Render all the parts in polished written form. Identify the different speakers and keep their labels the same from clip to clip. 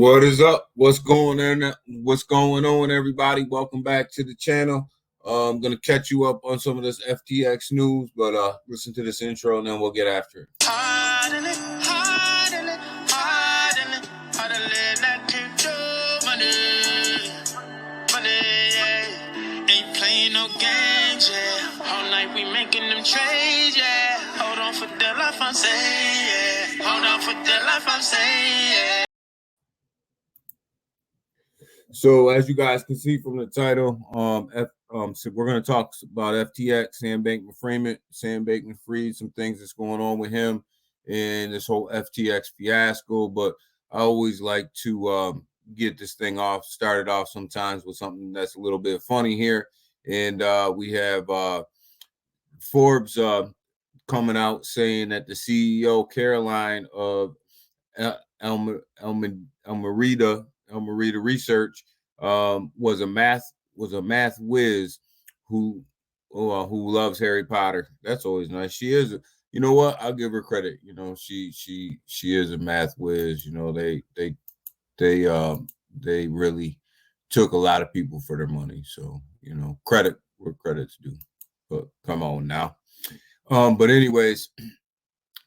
Speaker 1: What is up? What's going on? What's going on, everybody? Welcome back to the channel. I'm gonna catch you up on some of this FTX news, but listen to this intro and then we'll get after it.
Speaker 2: Ain't playing no games, yeah. All night we making them trades, yeah. Hold on for the life I'm saying, yeah. Hold on for the life I'm saying, yeah.
Speaker 1: So as you guys can see from the title, so we're going to talk about FTX, Sam Bankman-Fried, some things that's going on with him and this whole FTX fiasco. But I always like to get this thing started off sometimes with something that's a little bit funny here. And we have Forbes coming out saying that the CEO, Caroline of Elmerita Research, was a math whiz who loves Harry Potter. That's always nice. She is. You know what? I'll give her credit. You know, she is a math whiz. You know, they really took a lot of people for their money. So, you know, credit where credit's due. But come on now. But anyways,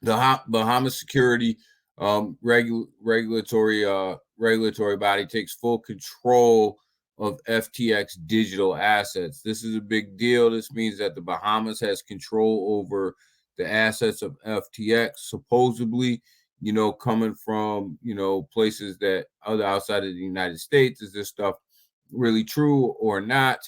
Speaker 1: the Bahamas security regulatory body takes full control of FTX digital assets. This is a big deal. This means that the Bahamas has control over the assets of FTX, supposedly, you know, coming from, you know, places that are outside of the United States. Is this stuff really true or not?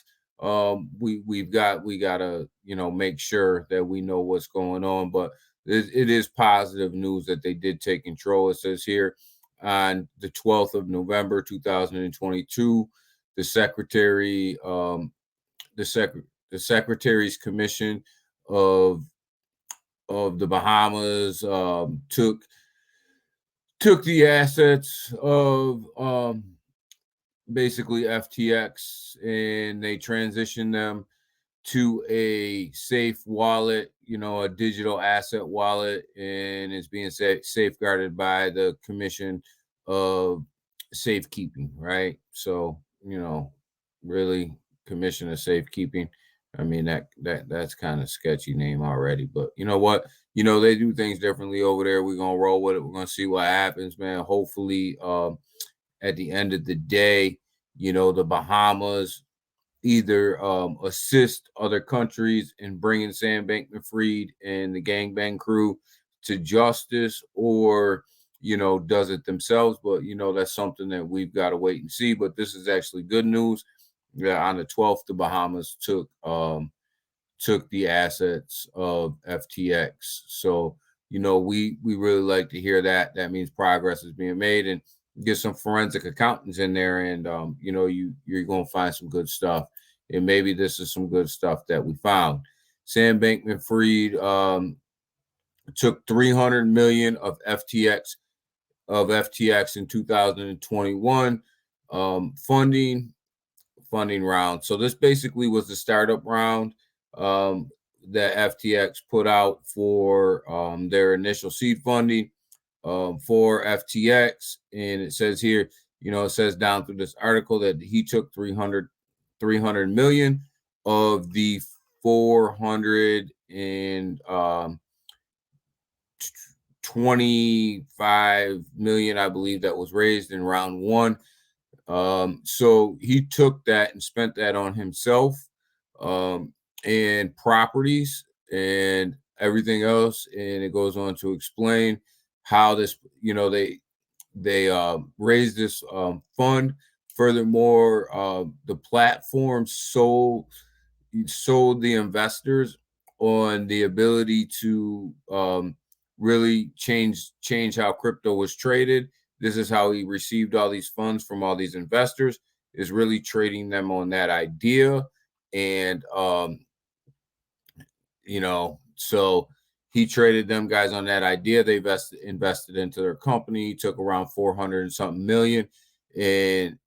Speaker 1: We gotta, you know, make sure that we know what's going on, but it is positive news that they did take control. It says here on the 12th of November, 2022, the Secretary's Commission of the Bahamas took the assets of basically FTX, and they transitioned them to a safe wallet, you know, a digital asset wallet, and it's being safeguarded by the Commission of Safekeeping, right? So, you know, really, Commission of Safekeeping. I mean, that's kind of sketchy name already, but you know what? You know, they do things differently over there. We're gonna roll with it. We're gonna see what happens, man. Hopefully, at the end of the day, you know, the Bahamas either assist other countries in bringing Sam Bankman-Fried and the gangbang crew to justice, or, you know, does it themselves. But, you know, that's something that we've got to wait and see. But this is actually good news. Yeah, on the 12th, the Bahamas took the assets of FTX. So, you know, we really like to hear that. That means progress is being made, and get some forensic accountants in there, and you know, you're going to find some good stuff. And maybe this is some good stuff that we found. Sam Bankman-Fried took 300 million of FTX in 2021 funding round. So this basically was the startup round that FTX put out for their initial seed funding for FTX. And it says here, you know, it says down through this article that he took 300 million of the 425 million, I believe, that was raised in round one. So he took that and spent that on himself and properties and everything else. And it goes on to explain how this, you know, they raised this fund. Furthermore, the platform sold the investors on the ability to really change how crypto was traded. This is how he received all these funds from all these investors, is really trading them on that idea. And you know, so he traded them guys on that idea. They invested into their company. He took around 400 and something million in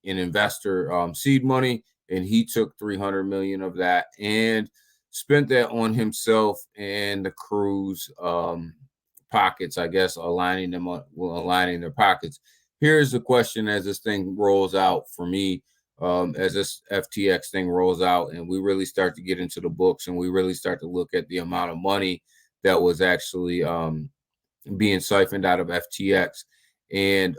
Speaker 1: investor seed money, and he took 300 million of that and spent that on himself and the crew's pockets, I guess, aligning their pockets. here's the question as this thing rolls out for me, as this FTX thing rolls out and we really start to get into the books and we really start to look at the amount of money that was actually being siphoned out of FTX and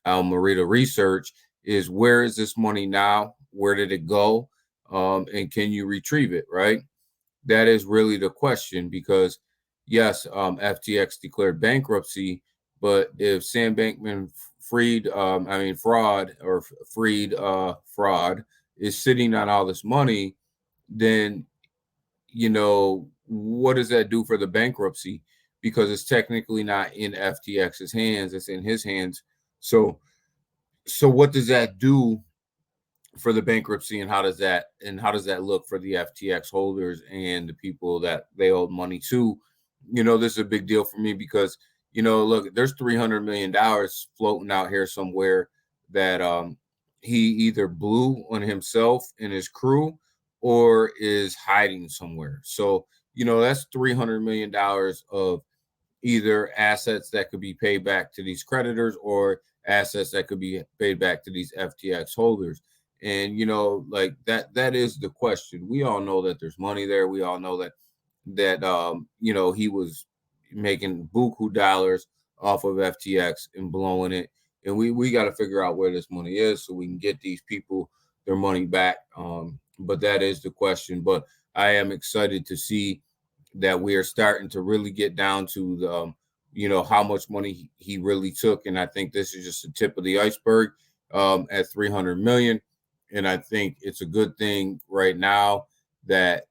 Speaker 1: Marita research is, where is this money now? Where did it go? And can you retrieve it, right? That is really the question because, yes, FTX declared bankruptcy, but if Sam Bankman freed fraud is sitting on all this money, then what does that do for the bankruptcy? Because it's technically not in FTX's hands; it's in his hands. So what does that do for the bankruptcy, and how does that look for the FTX holders and the people that they owed money to? This is a big deal for me because look, there's $300 million floating out here somewhere that he either blew on himself and his crew or is hiding somewhere. So that's $300 million of either assets that could be paid back to these creditors or assets that could be paid back to these FTX holders. And like that is the question. We all know that there's money there. We all know that he was making buku dollars off of FTX and blowing it. And we got to figure out where this money is so we can get these people their money back. But that is the question. But I am excited to see that we are starting to really get down to the, how much money he really took. And I think this is just the tip of the iceberg at 300 million. And I think it's a good thing right now that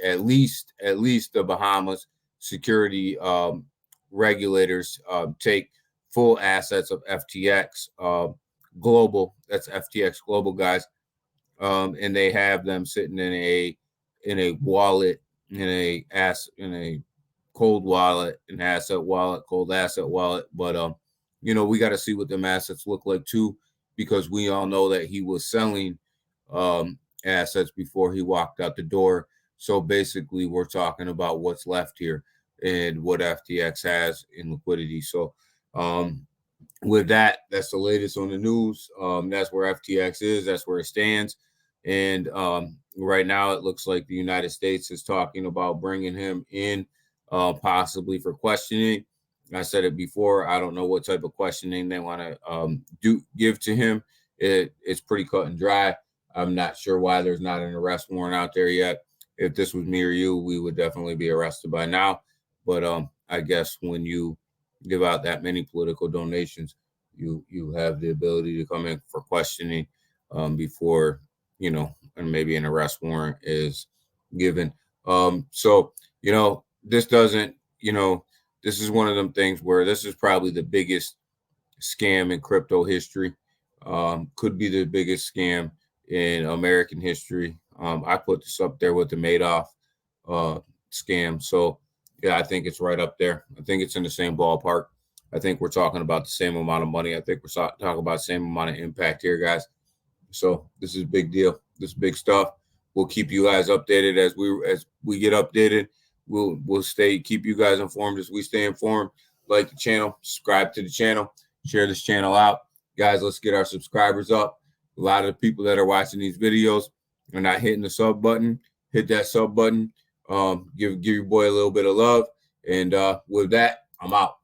Speaker 1: at least the Bahamas security regulators take full assets of FTX global. That's FTX global, guys, and they have them sitting in a wallet, in a cold wallet, an asset wallet, cold asset wallet. But we got to see what them assets look like too, because we all know that he was selling assets before he walked out the door. So basically, we're talking about what's left here and what FTX has in liquidity. So with that, that's the latest on the news. That's where FTX is. That's where it stands. And right now, it looks like the United States is talking about bringing him in, possibly for questioning. I said it before. I don't know what type of questioning they want to give to him. It's pretty cut and dry. I'm not sure why there's not an arrest warrant out there yet. If this was me or you, we would definitely be arrested by now. But I guess when you give out that many political donations, you have the ability to come in for questioning before and maybe an arrest warrant is given. So this doesn't this is one of them things where this is probably the biggest scam in crypto history. Could be the biggest scam in American history. I put this up there with the Madoff scam. So yeah, I think it's right up there. I think it's in the same ballpark. I think we're talking about the same amount of money. I think we're talking about the same amount of impact here, guys. So this is a big deal. This is big stuff. We'll keep you guys updated as we get updated. We'll keep you guys informed as we stay informed. Like the channel, subscribe to the channel, share this channel out. Guys, let's get our subscribers up. A lot of the people that are watching these videos are not hitting the sub button. Hit that sub button. Give your boy a little bit of love. And with that, I'm out.